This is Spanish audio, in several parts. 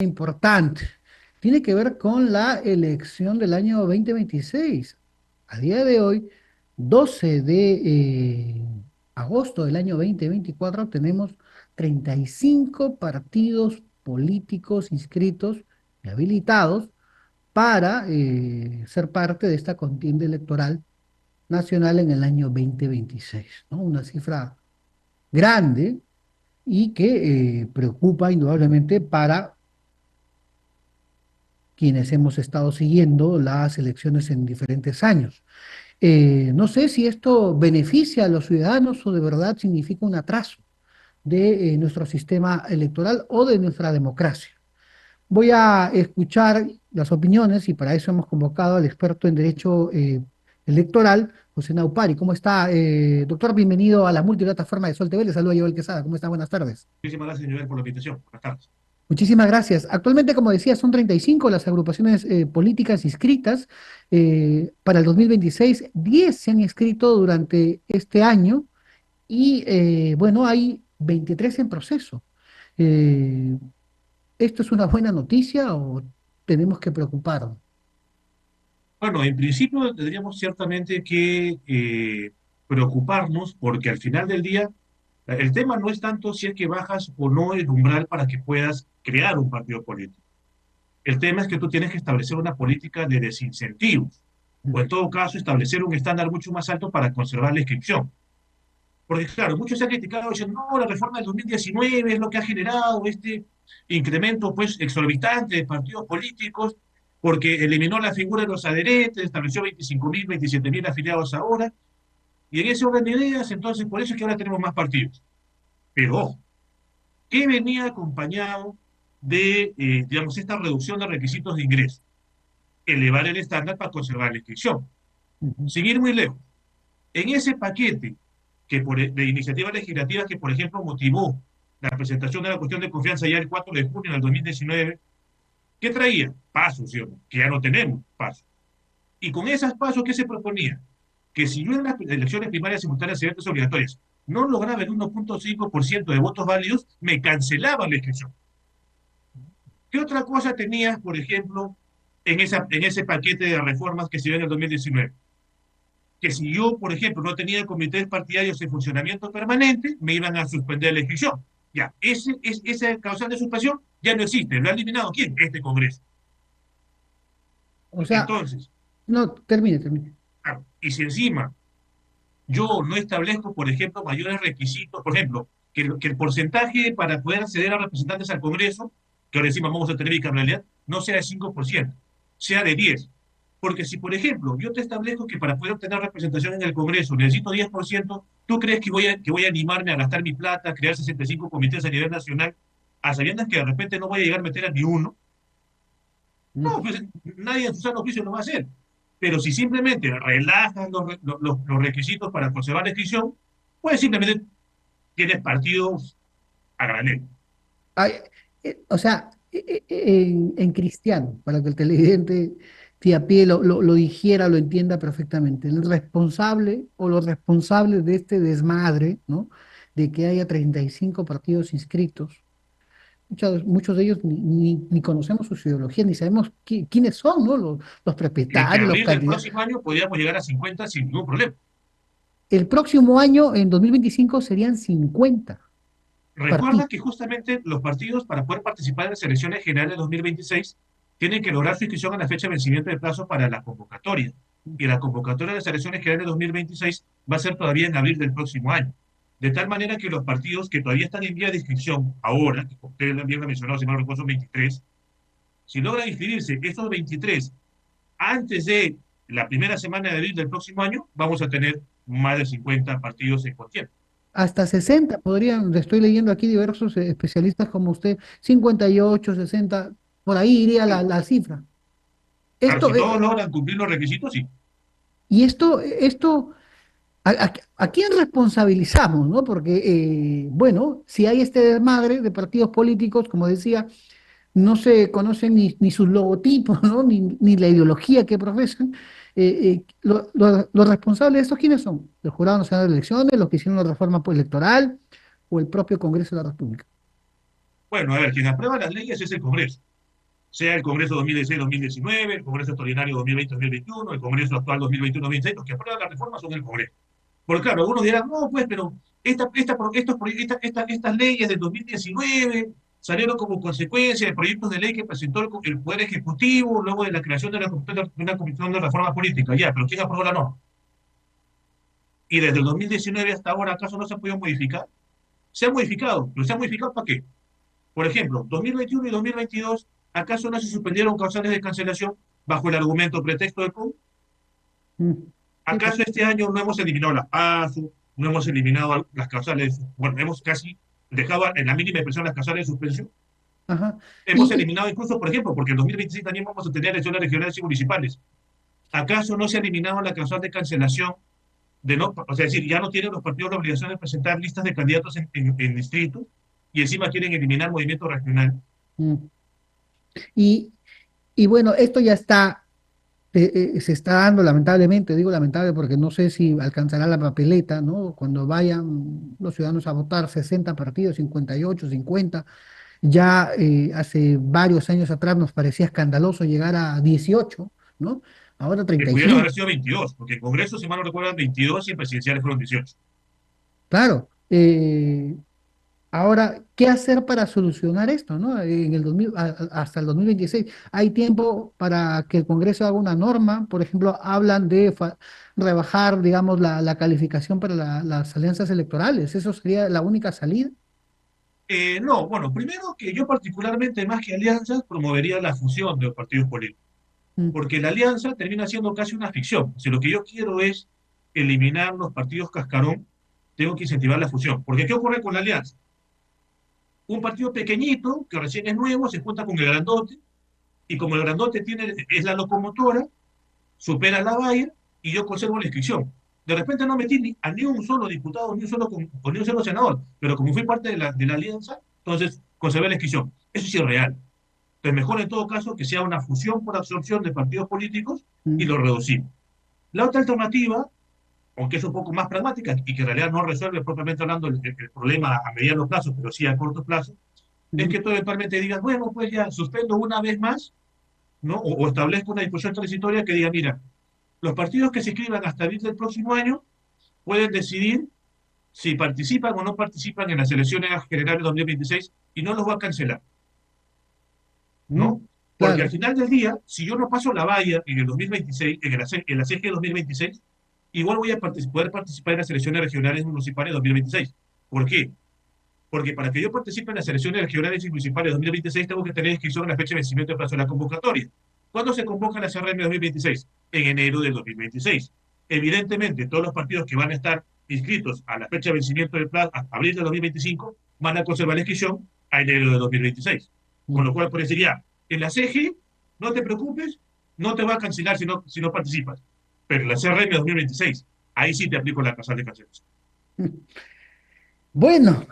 Importante. Tiene que ver con la elección del año 2026. A día de hoy, 12 de agosto del año 2024, tenemos 35 partidos políticos inscritos y habilitados para ser parte de esta contienda electoral nacional en el año 2026, ¿no? Una cifra grande y que preocupa indudablemente para quienes hemos estado siguiendo las elecciones en diferentes años. No sé si esto beneficia a los ciudadanos o de verdad significa un atraso de nuestro sistema electoral o de nuestra democracia. Voy a escuchar las opiniones y para eso hemos convocado al experto en derecho electoral, José Naupari. ¿Cómo está, doctor? Bienvenido a la multiplataforma de Sol TV. Le saluda Joel Quesada. ¿Cómo está? Buenas tardes. Muchísimas gracias, Joel, por la invitación. Buenas tardes. Muchísimas gracias. Actualmente, como decía, son 35 las agrupaciones políticas inscritas para el 2026. 10 se han inscrito durante este año y, bueno, hay 23 en proceso. Eh, ¿Esto es una buena noticia o tenemos que preocuparnos? Bueno, en principio tendríamos ciertamente que preocuparnos porque al final del día el tema no es tanto si es que bajas o no el umbral para que puedas crear un partido político. El tema es que tú tienes que establecer una política de desincentivos o en todo caso establecer un estándar mucho más alto para conservar la inscripción. Porque claro, muchos se han criticado diciendo, no, la reforma del 2019 es lo que ha generado este incremento pues exorbitante de partidos políticos, porque eliminó la figura de los adherentes, estableció 25.000, 27.000 afiliados ahora, y en ese orden de ideas, entonces por eso es que ahora tenemos más partidos. Pero ojo, ¿qué venía acompañado de, digamos, esta reducción de requisitos de ingreso? Elevar el estándar para conservar la inscripción. Ujú. Sin ir muy lejos, en ese paquete de iniciativas legislativas que, por ejemplo, motivó la presentación de la cuestión de confianza ya el 4 de junio del 2019, ¿qué traía? Pasos, ¿sí o no? Que ya no tenemos pasos. Y con esos pasos, ¿qué se proponía? Que si yo en las elecciones primarias simultáneas y electas obligatorias no lograba el 1.5% de votos válidos, me cancelaban la inscripción. ¿Qué otra cosa tenías, por ejemplo, en ese paquete de reformas que se dio en el 2019? Que si yo, por ejemplo, no tenía comités partidarios en funcionamiento permanente, me iban a suspender la inscripción. Ya, esa causal de suspensión ya no existe. ¿Lo ha eliminado quién? Este Congreso. O sea, Entonces, no, termine, termine. claro, y si encima yo no establezco, por ejemplo, mayores requisitos, por ejemplo, que el porcentaje para poder acceder a representantes al Congreso, que ahora encima vamos a tener bicameralidad, no sea de 5%, sea de 10%. Porque si, por ejemplo, yo te establezco que para poder obtener representación en el Congreso necesito 10%, ¿tú crees que voy a animarme a gastar mi plata, a crear 65 comités a nivel nacional, a sabiendas que de repente no voy a llegar a meter a ni uno? No, pues nadie en su sano juicio lo va a hacer. Pero si simplemente relajas los requisitos para conservar la inscripción, pues simplemente tienes partidos a granel. Ay, o sea, en cristiano, para que el televidente de a pie lo digiera, lo entienda perfectamente. El responsable o los responsables de este desmadre, ¿no? De que haya 35 partidos inscritos. Muchos de ellos ni conocemos sus ideologías, ni sabemos quiénes son, ¿no? Los Que a propietarios, los abril del candidatos. próximo año podríamos llegar a 50 sin ningún problema. El próximo año, en 2025 serían 50 Recuerda partidos. que justamente los partidos, para poder participar en las elecciones generales de 2026, tienen que lograr su inscripción a la fecha de vencimiento de plazo para la convocatoria. Y la convocatoria de las elecciones generales de 2026 va a ser todavía en abril del próximo año. De tal manera que los partidos que todavía están en vía de inscripción ahora, que ustedes bien lo han mencionado, si no recuerdo, son 23, si logran inscribirse estos 23 antes de la primera semana de abril del próximo año, vamos a tener más de 50 partidos en contienda. Hasta 60 podrían, estoy leyendo aquí diversos especialistas como usted, 58, 60, por ahí iría la cifra. Claro, Esto, si todos logran cumplir los requisitos, sí. y esto, ¿a quién responsabilizamos, no? Porque, bueno, si hay este desmadre de partidos políticos, como decía, no se conocen ni sus logotipos, ¿no? Ni la ideología que profesan. Los responsables de esto, ¿quiénes son? ¿El Jurado Nacional de Elecciones, los que hicieron la reforma electoral o el propio Congreso de la República? Bueno, a ver, quien aprueba las leyes es el Congreso. sea el Congreso 2016-2019, el Congreso extraordinario 2020-2021, el Congreso actual 2021-2026, los que aprueban la reforma son el Congreso. Porque claro, algunos dirán, no, pues, pero estas leyes del 2019 salieron como consecuencia de proyectos de ley que presentó el Poder Ejecutivo luego de la creación de una comisión de reforma política. Ya, pero ¿quién aprobó la norma? Y desde el 2019 hasta ahora, ¿acaso no se ha podido modificar? Se ha modificado, pero ¿se ha modificado para qué? Por ejemplo, 2021 y 2022, ¿acaso no se suspendieron causales de cancelación bajo el argumento pretexto de COVID? Mm. Sí, pues. ¿Acaso este año no hemos eliminado las PASO, no hemos eliminado las causales, bueno, hemos casi dejado en la mínima expresión las causales de suspensión? Ajá. Hemos eliminado incluso, por ejemplo, porque en 2026 también vamos a tener elecciones regionales y municipales. ¿Acaso no se ha eliminado la causal de cancelación de no, o sea, es decir, ya no tienen los partidos la obligación de presentar listas de candidatos en distrito y encima quieren eliminar movimiento regional? Mm. Y, y bueno, esto ya está, se está dando lamentablemente, digo lamentable porque no sé si alcanzará la papeleta, ¿no? Cuando vayan los ciudadanos a votar, 60 partidos, 58, 50. Ya hace varios años atrás nos parecía escandaloso llegar a 18, ¿no? Ahora Que pudieron 35. haber sido 22, porque en Congreso, si mal no recuerdan, 22 y en presidenciales fueron 18. Claro. Ahora, ¿qué hacer para solucionar esto, ¿no? En el 2000, hasta el 2026 hay tiempo para que el Congreso haga una norma. Por ejemplo, hablan de rebajar, digamos, la calificación para las alianzas electorales. ¿Eso sería la única salida? No, bueno, primero que yo particularmente, más que alianzas, promovería la fusión de los partidos políticos, Mm. porque la alianza termina siendo casi una ficción. Si lo que yo quiero es eliminar los partidos cascarón, tengo que incentivar la fusión. Porque ¿qué ocurre con la alianza? Un partido pequeñito, que recién es nuevo, se junta con el grandote, y como el grandote es la locomotora, supera la valla y yo conservo la inscripción. De repente no metí a ni un solo diputado, ni un solo, o ni un solo senador, pero como fui parte de la alianza, entonces conservé la inscripción. Eso sí es real. Entonces, mejor en todo caso que sea una fusión por absorción de partidos políticos y Mm. lo reducimos. La otra alternativa, aunque es un poco más pragmática y que en realidad no resuelve propiamente hablando el problema a mediano plazo, pero sí a corto plazo, es Mm. que tú eventualmente digas, bueno, pues ya suspendo una vez más, ¿no? O establezco una disposición transitoria que diga, mira, los partidos que se inscriban hasta abril del próximo año pueden decidir si participan o no participan en las elecciones generales de 2026 y no los va a cancelar, Mm. ¿no? Porque al Claro. final del día, si yo no paso la valla en el 2026, en la CG 2026, igual voy a poder participar en las elecciones regionales y municipales de 2026. ¿Por qué? Porque para que yo participe en las elecciones regionales y municipales de 2026 tengo que tener inscripción en la fecha de vencimiento del plazo de la convocatoria. ¿Cuándo se convoca la CRM 2026? En enero del 2026. Evidentemente, todos los partidos que van a estar inscritos a la fecha de vencimiento del plazo, a abril de 2025, van a conservar la inscripción a enero de 2026. Con Mm. lo cual, por decir ya, en la CG, no te preocupes, no te va a cancelar si no participas. Pero en la CRM 2026, ahí sí te aplico la tasa de cancelación. Bueno,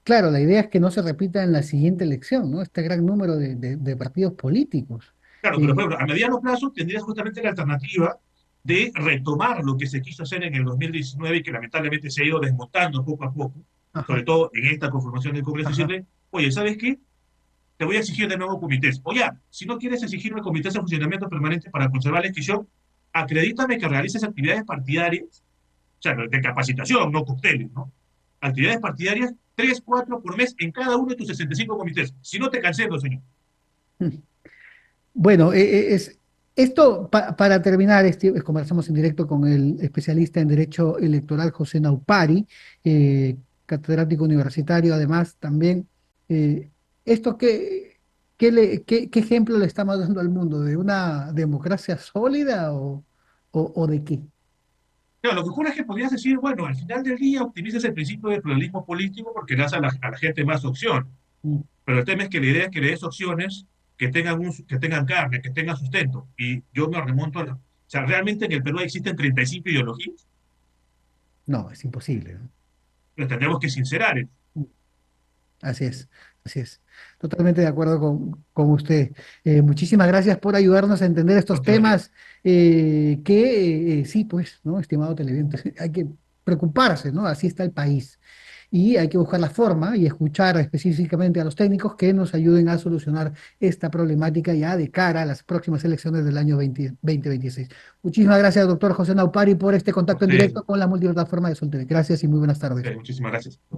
claro, la idea es que no se repita en la siguiente elección, ¿no? Este gran número de partidos políticos. Claro, pero por Eh, ejemplo, a mediano plazo tendrías justamente la alternativa de retomar lo que se quiso hacer en el 2019 y que lamentablemente se ha ido desmontando poco a poco, sobre ajá, todo en esta conformación del Congreso, y ajá. decirle, oye, ¿sabes qué? Te voy a exigir de nuevo comités. O ya, si no quieres exigirme comités de funcionamiento permanente para conservar la inscripción, acredítame que realices actividades partidarias, o sea, de capacitación, no cócteles, ¿no? Actividades partidarias, 3, 4 por mes en cada uno de tus 65 comités. Si no te cancelo, señor. Bueno, esto, para terminar, conversamos en directo con el especialista en Derecho Electoral José Naupari, catedrático universitario, además también. ¿Esto qué ejemplo le estamos dando al mundo? ¿De una democracia sólida o de qué? Claro, lo que ocurre es que podrías decir, bueno, al final del día optimizas el principio del pluralismo político porque le das a la gente más opción. Mm. Pero el tema es que la idea es que le des opciones que tengan carne, que tengan sustento. Y yo me remonto o sea, realmente en el Perú existen 35 ideologías, No, es imposible, ¿no? pero tendremos que sincerar eso. Así es, así es. Totalmente de acuerdo con usted. Muchísimas gracias por ayudarnos a entender estos Contrario. temas sí, pues, ¿no? Estimado televidente, hay que preocuparse, ¿no? Así está el país. y hay que buscar la forma y escuchar específicamente a los técnicos que nos ayuden a solucionar esta problemática ya de cara a las próximas elecciones del año 2026. Muchísimas gracias, doctor José Naupari, por este A contacto en usted, directo con la multiplataforma de Sol TV. Gracias y muy buenas tardes. muchísimas gracias.